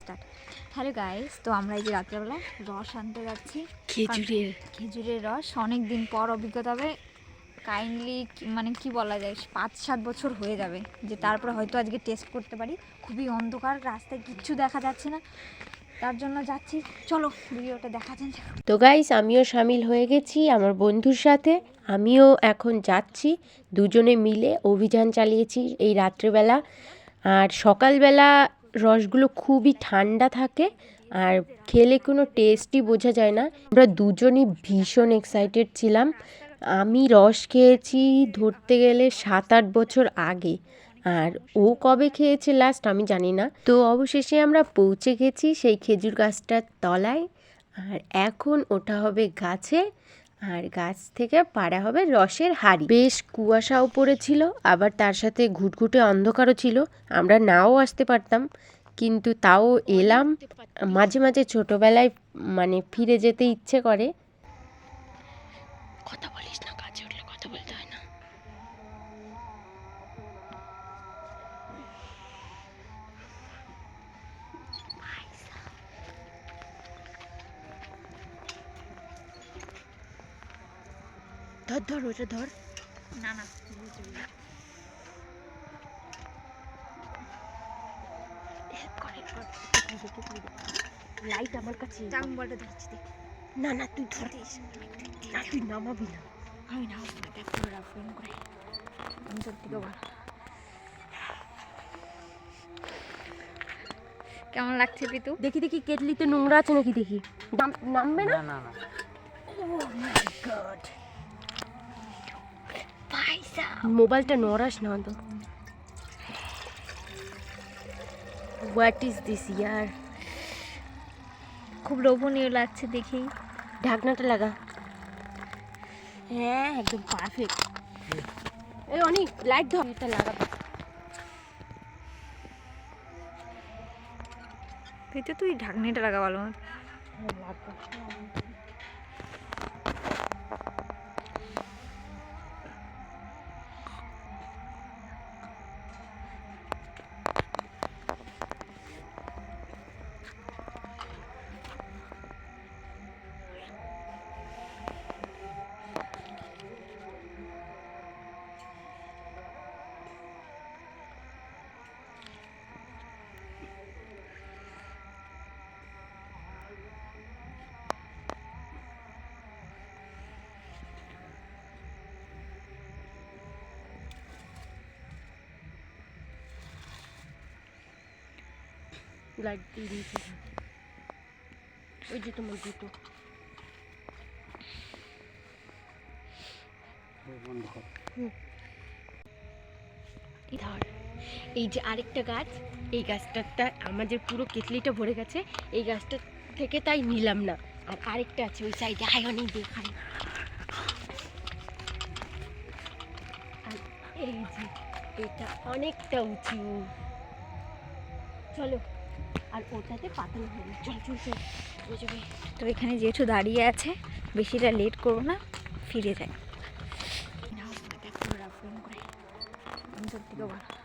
Start. Hello guys, তো আমরা এই যে রাত্রেবেলা রস আনতে যাচ্ছি, খেজুরের রস। অনেক দিন পর অভিজ্ঞতা হবে। কাইন্ডলি মানে কি বলা যায়, 5-7 বছর হয়ে যাবে যে তারপরে হয়তো আজকে টেস্ট করতে পারি। খুবই অন্ধকার, রাস্তায় কিচ্ছু দেখা যাচ্ছে না, তার জন্য যাচ্ছি। চলো ভিডিওটা দেখা যান। তো গাইস, আমিও সামিল হয়ে গেছি আমার বন্ধুর সাথে। আমিও এখন যাচ্ছি, দুজনে মিলে অভিযান চালিয়েছি এই রাত্রেবেলা। আর সকালবেলা রসগুলো খুবই ঠান্ডা থাকে আর খেলে কোনো টেস্টই বোঝা যায় না। আমরা দুজনই ভীষণ এক্সাইটেড ছিলাম। আমি রস খেয়েছি ধরতে গেলে 7-8 বছর আগে, আর ও কবে খেয়েছে লাস্ট আমি জানি না। তো অবশেষে আমরা পৌঁছে গেছি সেই খেজুর গাছটার তলায়। আর এখন ওঠা হবে গাছে, আর গাছ থেকে পাড়া হবে রসের হাঁড়ি। বেশ কুয়াশাও পড়েছিল, আবার তার সাথে ঘুটঘুটে অন্ধকারও ছিল। আমরা নাও আসতে পারতাম, কিন্তু তাও এলাম। মাঝে মাঝে ছোটবেলায় মানে ফিরে যেতে ইচ্ছে করে। কথা বলিস না, কাছে উঠলে কথা বলতে হয় না। ধর ধর, ওটা ধর। না না, লাইট আমার কাছে। মোবাইলটা ধরছি, দেখ। না না, তুই ধর। না, তুই নামাবি না। আমি না দেখ, ফোন করে আমি সত্যি তো ভালো। কেমন লাগছে পিতু? দেখি দেখি, কেটলিতে নোংরা আছে নাকি দেখি। নামবে না? না না। ওহ মাই গড, মোবাইলটা নড়াস না তো। হোয়াট ইজ দিস ইয়ার? খুব লোভনীয় লাগছে দেখেই। ঢাকনাটা লাগা। হ্যাঁ, একদম পারফেক্ট। এই অনেক লাইট ধর, এটা লাগা। পিতু তুই ঢাকনিটা লাগা ভালো। লাইট দিয়ে দিয়েছি। ওই যে তোমার জুতো। ধর, এই যে আরেকটা গাছ, এই গাছটাতে আমাদের পুরো কেটলিটা ভরে গেছে। এই গাছটা থেকে তাই নিলাম না। আর আরেকটা আছে ওই সাইডে, হাই অনেক দেখাই। আর এই যে এটা অনেকটা উঁচু। চলো, আর ওটাতে পাতানো হবে। চল চল চল, বুঝবে। তো এখানে জেঠু দাঁড়িয়ে আছে, বেশিটা লেট করবো না, ফিরে যাই। ফোন করে আমি সত্যি তো ভালো।